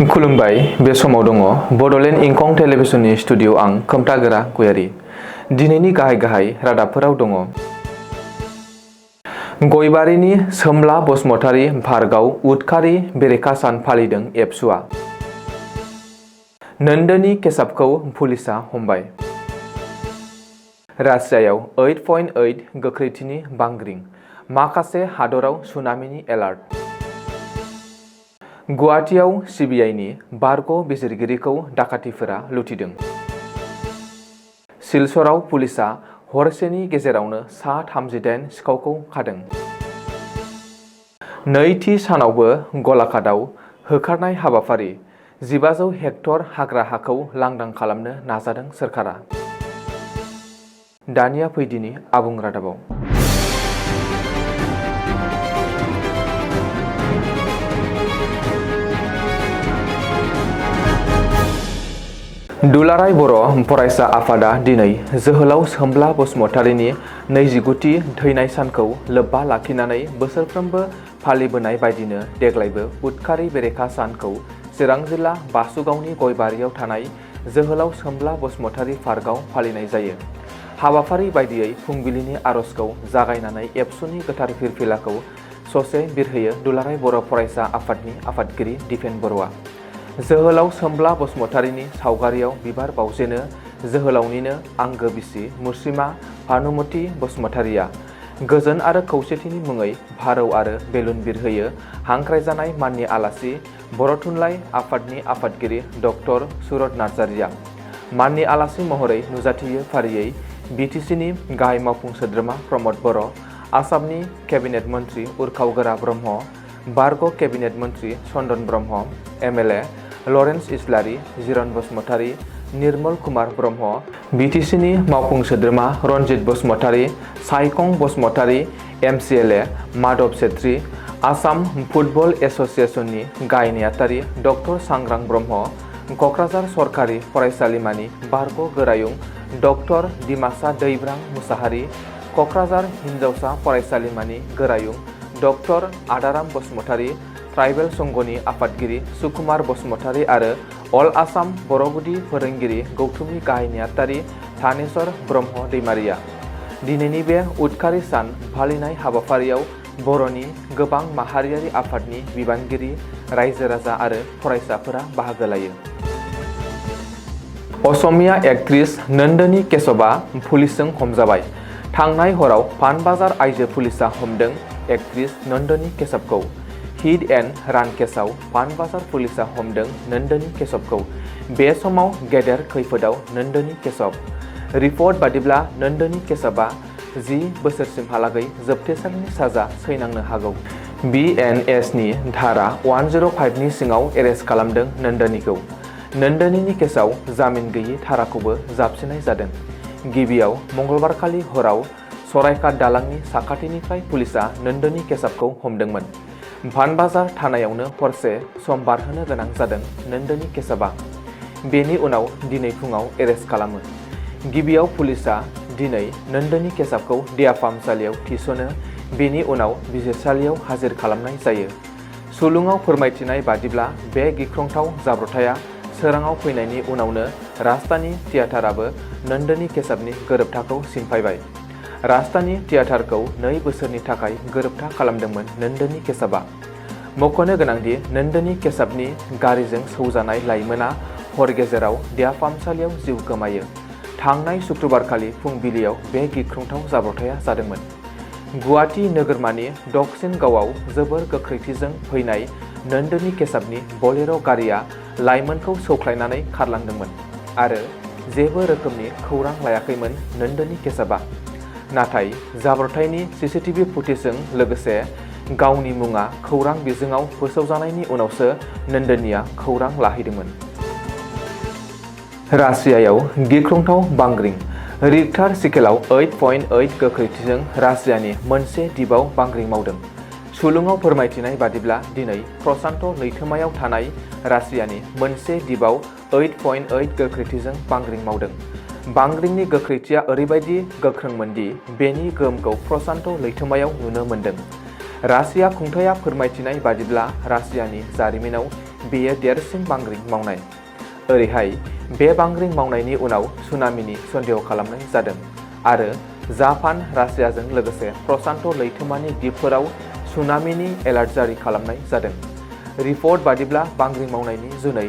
खुलुमबाय बे समाव दङ बडलेण्ड इंखं टेलिभिजननि स्टुडिअ आं खोमथागोरा गयारी। दिनैनि गाहाय रादाबफोराव दङ। गयबारिनि सोमला बसुमतारी पार्कआव उदखारि बेरेखा सान फालिदों एबसुआ। नोन्दोनि केसाबखौ पुलिसआ हमबाय। रासियायाव 8.8 गोख्रैथिनि बांग्रिं, माखासे हादराव सुनामिनि एलार्ट। गुवाहाटीआव सिबिआइनि बारग' बिजिरगिरिखौ डाकातिफोरा लुथिदों। सिलचराव पुलिसआ हरसेनि गेजेरावनो सा 38 सिखावखौ खादों। नैथि सानावबो गलाघाटआव होखारनाय हाबाफारि, 1500 हेक्टर हाग्रा हाखौ लांदां खालामनो नाजादों सोरखारा। दानिया फैदिनि आबुं रादाबाव। दुलाराय बर' फरायसा आफादा दिनै जोहोलाव सोमब्ला बसुमतारीनि 29थि थैनाय सानखौ लोब्बा लाखिनानै बोसोरफ्रोमबो फालिबोनाय बायदिनो देग्लायबो उदखारि बेरेखा सानखौ चिरां जिल्ला बासुगावनि गयबारियाव थानाय जोहोलाव सोमब्ला बसुमतारी पार्कआव फालिनाय जायो। हाबाफारि बायदियै फुंबिलिनि आर'जखौ जागायनानै एबसुनि गोथार फिरफिलाखौ ससे बिरहोयो दुलाराय बर' फरायसा आफादनि आफादगिरि दिपेन बर'आ। जोहोलाव सोमब्ला बसुमतारीनि सावगारियाव बिबार बावजेनो जोहोलावनिनो आंगो बिसि मुस्रिमा भानुमति बसुमतारीया गोजोन आरो खौसेथिनि मुङै भारौ आरो बेलुन बिरहोयो हांख्रायजानाय माननि आलासि बर' थुनलाइ आफादनि आफादगिरि डक्टर सुरत नार्जारिया। माननि आलासि महरै नुजाथियो फारियै बिटिसिनि गाहाय मावफुं सोद्रोमा प्रमद बर', आसामनि केबिनेट मन्त्रि उरखाव गोरा ब्रह्म, बारग' केबिनेट मन्त्रि चन्दन ब्रह्म, एमएलए लरेन्स इस्लारि, जिरन बसुमतारी, निर्मल कुमार ब्रह्म, बिटिसिनि मावफुं सोद्रोमा रनजित बसुमतारी, सायखं बसुमतारी, एमसिएलए माधव छेत्री, आसाम फुटबल एस'सिएशननि गाहाय नेहाथारि डक्टर सांग्रां ब्रह्म, क'क्राझार सरकारि फरायसालिमानि बारग' गोरायुं डक्टर दिमासा दैब्रां मुसाहारि, क'क्राझार हिन्जावसा फरायसालिमानि गोरायुं डक्टर आदाराम बसुमतारी, ट्राइबेल संघनि आफादगिरि सुकुमार बसुमतारी आरो अल आसाम बर' गुदि फोरोंगिरि गौथुमनि गाहाय नेहाथारि थानेश्वर ब्रह्म दैमारिया। दिनैनि बे उदखारि सान फालिनाय हाबाफारियाव बर'नि गोबां माहारियारि आफादनि बिबानगिरि, रायजो राजा आरो फरायसाफोरा बाहागो लायो। असमिया एक्ट्रेस नोन्दोनि केशबआ पुलिसजों हमजाबाय। थांनाय हराव पानबाजार आइजो पुलिसआ हमदों एक्ट्रेस नोन्दोनि केशबखौ। हिट एन्ड रान केसआव पानबाजार पुलिसआ हमदों नोन्दोनि केशबखौ। बे समाव गेदेर खैफोदाव नोन्दोनि केशब। रिपर्ट बादिब्ला नोन्दोनि केशबआ 10 बोसोरसिमहालागै जोबथेसालिनि साजा सैनांनो हागौ। BNSनि धारा 105 नि सिङाव एरेस्ट खालामदों नोन्दोनिखौ। नोन्दोनिनि केसआव जामिन गैयि धाराखौबो जाबसिननाय जादों। गिबियाव मंगलबारखालि हराव सरायघाट दालांनि साखाथिनिफ्राय पुलिसआ नोन्दोनि केशबखौ हमदोंमोन। पानबाजार थानायावनो हरसे सम बारहोनो गोनां जादों नोन्दोनि केशबआ। बेनि उनाव दिनै फुङाव एरेस्ट खालामो। गिबियाव पुलिसआ दिनै नोन्दोनि केशबखौ देहा फाहामसालियाव थिसनो, बेनि उनाव बिजिरसालियाव हाजिर खालामनाय जायो। सुलुङाव फोरमायथिनाय बादिब्ला बे गिख्रंथाव जाब्रबथाया सोराङाव फैनायनि उनावनो राजधानी थियेटाराबो नोन्दोनि केशबनि गोरोबथाखौ सिमफायबाय। राजधानी थियेटारखौ 2 बोसोरनि थाखाय गोरोबथा खालामदोंमोन नोन्दोनि केशबआ। मख'नो गोनांदि नोन्दोनि केशबनि गारिजों सौजानाय लाइमोना हर गेजेराव देहा फाहामसालियाव जिउ गोमायो। थांनाय शुक्रबारखालि फुंबिलियाव बे गिख्रंथाव जाब्रबथाया जादोंमोन। गुवाहाटी नोगोरमानि दक्षिण गावआव जोबोर गोख्रैथिजों फैनाय नोन्दोनि केशबनि बलेर' गारिया लाइमोनखौ सौख्लायनानै खारलांदोंमोन आरो जेबो रोखोमनि खौरां लायाखैमोन नोन्दोनि केशबआ। नाथाय जाब्रबथायनि CCTV फुटेजजों लोगोसे गावनि मुङा खौरां बिजोङाव फोसावजानायनि उनावसो नोन्दोनिया खौरां लाहैदोंमोन। रासियायाव गिख्रंथाव बांग्रिं, रिक्टार स्केलाव 8.8 गोख्रैथिजों रासियानि मोनसे दिपआव बांग्रिं मावदों। सुलुङाव फोरमायथिनाय बादिब्ला दिनै प्रशान्त लैथोमायाव थानाय रासियानि मोनसे दिपआव 8.8 गोख्रैथिजों बांग्रिं मावदों। बांग्रिंनि गोख्रैथिया ओरैबायदि गोख्रोंमोनदि बेनि गोहोमखौ प्रशान्त लैथोमायाव नुनो मोन्दों। रासिया खुंथाया फोरमायथिनाय बादिब्ला रासियानि जारिमिनाव बेयो देरसिन बांग्रिं मावनाय। ओरैहाय बे बांग्रिं मावनायनि उनाव सुनामिनि सन्देह खालामनाय जादों आरो जापान, रासियाजों लोगोसे प्रशान्त लैथोमानि दिपफोराव सुनामिनि एलार्ट जारि खालामनाय जादों। रिपर्ट बादिब्ला बांग्रिं मावनायनि जुनै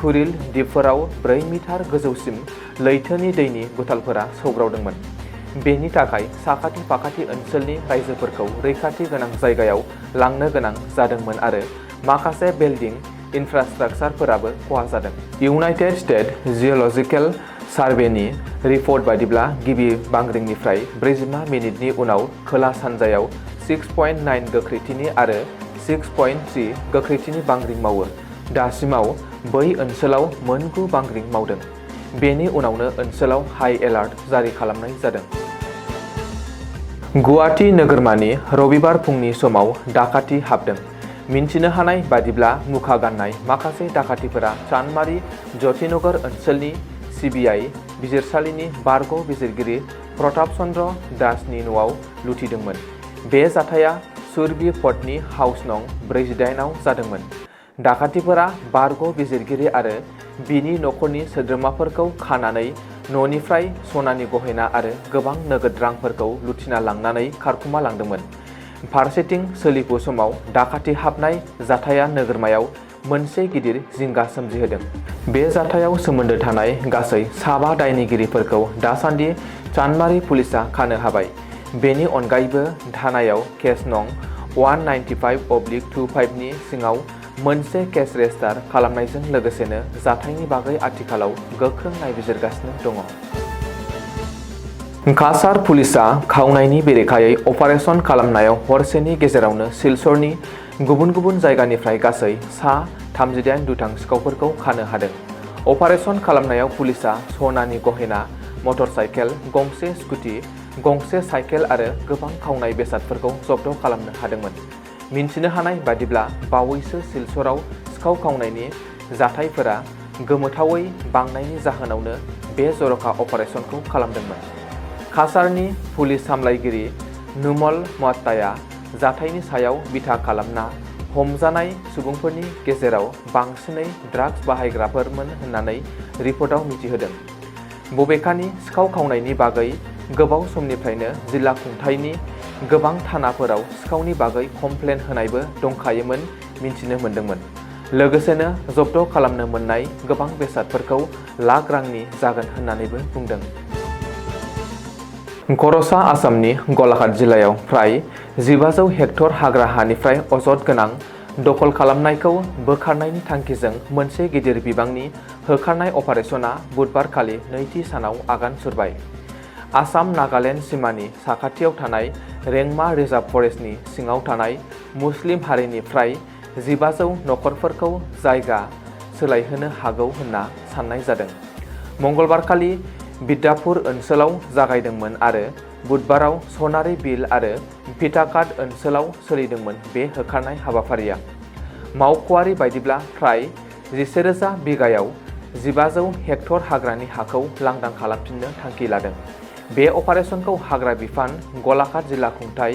कुरिल दिपफोराव 4 मिटार गोजौसिम लैथोनि दैनि गुथालफोरा सौग्रावदोंमोन। बेनि थाखाय साखाथि फाखाथि ओनसोलनि रायजोफोरखौ रैखाथि गोनां जायगायाव लांनो गोनां जादोंमोन आरो माखासे बिल्डिं इनफ्रास्ट्राक्चारफोराबो खहा जादों। इउनाइटेड स्टेट्स जिअलजिकेल सार्भेनि रिपर्ट बादिब्ला गिबि बांग्रिंनिफ्राय 45 मिनिटनि उनाव खोला सानजायाव 6.9 गोख्रैथिनि आरो 6.3 गोख्रैथिनि बांग्रिं मावो। दासिमाव बै ओनसोलाव मोन 9 बांग्रिं मावदों। बेनि उनावनो ओनसोलाव हाई एलार्ट जारि खालामनाय जादों। गुवाहाटी नोगोरमानि रबिबार फुंनि समाव दाखाथि हाबदों। मिन्थिनो हानाय बादिब्ला मुखा गाननाय माखासे दाखाथिफोरा चानमारी ज्योतिनगर ओनसोलनि सिबिआइ बिजिरसालिनि बारग' बिजिरगिरि प्रताप चन्द्र दासनि न'आव लुथिदोंमोन। बे जाथाया सुरभि फर्टनि हाउस नं 48 आव जादोंमोन। दाखाथिफोरा बारग' बिजिरगिरि आरो बिनि नखरनि सोद्रोमाफोरखौ खानानै न'निफ्राय सनानि गहेना आरो गोबां नोगोद रांफोरखौ लुथिना लांनानै खारखुमा लांदोंमोन। फारसेथिं सोलिफु समाव दाखाथि हाबनाय जाथाया नोगोरमायाव मोनसे गिदिर जिंगा सोमजिहोदों। बे जाथायाव सोमोन्दो थानाय गासै 7 दायनिगिरिफोरखौ दासान्दि चानमारी पुलिसआ खानो हाबाय। बेनि अनगायैबो थानायाव केस नं 195/25 नि सिङाव मोनसे केस रेजिस्टार खालामनायजों लोगोसेनो जाथायनि बागै आथिखालाव गोख्रों नायबिजिरगासिनो दङ। काछार पुलिसआ खावनायनि बेरेखायै अपारेसन खालामनायाव हरसेनि गेजेरावनो सिलचरनि गुबुन गुबुन जायगानिफ्राय गासै सा 38 दुथां सिखावफोरखौ खानो हादों। अपारेसन खालामनायाव पुलिसआ सनानि गहेना, मटरसाइकेल गंसे, स्कुटि गंसे, साइकेल आरो गोबां खावनाय बेसादफोरखौ जब्द खालामनो हादोंमोन। मिन्थिनो हानाय बादिब्ला बावैसो सिलचराव सिखाव खावनायनि जाथायफोरा गोमोथावै बांनायनि जाहोनावनो बे जर'खा अपारेसनखौ खालामदोंमोन। काछारनि पुलिस सामलायगिरि नुमल म'त्ताया जाथायनि सायाव बिथा खालामना हमजानाय सुबुंफोरनि गेजेराव बांसिनै ड्राग्स बाहायग्राफोरमोन होननानै रिपर्टआव मिथिहोदों। बबेखानि सिखाव खावनायनि बागै गोबाव समनिफ्रायनो जिल्ला खुंथायनि गोबां थानाफोराव सिखावनि बागै कमप्लेन होनायबो दंखायोमोन मिन्थिनो मोन्दोंमोन। लोगोसेनो जब्द खालामनो मोननाय गोबां बेसादफोरखौ लाख रांनि जागोन होननानैबो बुंदों। खर'सा आसामनि गलाघाट जिल्लायाव फ्राय 1500 हेक्टर हाग्रा हानिफ्राय अजद गोनां दखल खालामनायखौ बोखारनायनि थांखिजों मोनसे गिदिर बिबांनि होखारनाय अपारेसना बुधबारखालि नैथि सानाव आगान सुरबाय। आसाम नागालेण्ड सिमानि साखाथियाव थानाय रेंमा रिजार्भ फरेस्टनि सिङाव थानाय मुस्लिम हारिनि फ्राय 1500 नखरफोरखौ जायगा सोलायहोनो हागौ होनना साननाय जादों। मंगलबारखालि बिद्यापुर ओनसोलाव जागायदोंमोन आरो बुधबाराव सनारि बिल आरो पिटाकाट ओनसोलाव सोलिदोंमोन बे होखारनाय हाबाफारिया। मावख'आरि बायदिब्ला फ्राय 11,000 बिगायाव 1500 हेक्टर हाग्रानि हाखौ लांदां खालामफिननो थांखि लादों। बे अपारेसनखौ हाग्रा बिफान, गलाघाट जिल्ला खुंथाय,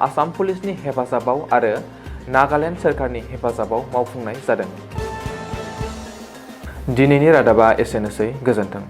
आसाम पुलिसनि हेफाजाबाव आरो नागालेण्ड सोरखारनि हेफाजाबाव मावफुंनाय जादों। दिनैनि रादाबा एसेनोसै। गोजोन्थों।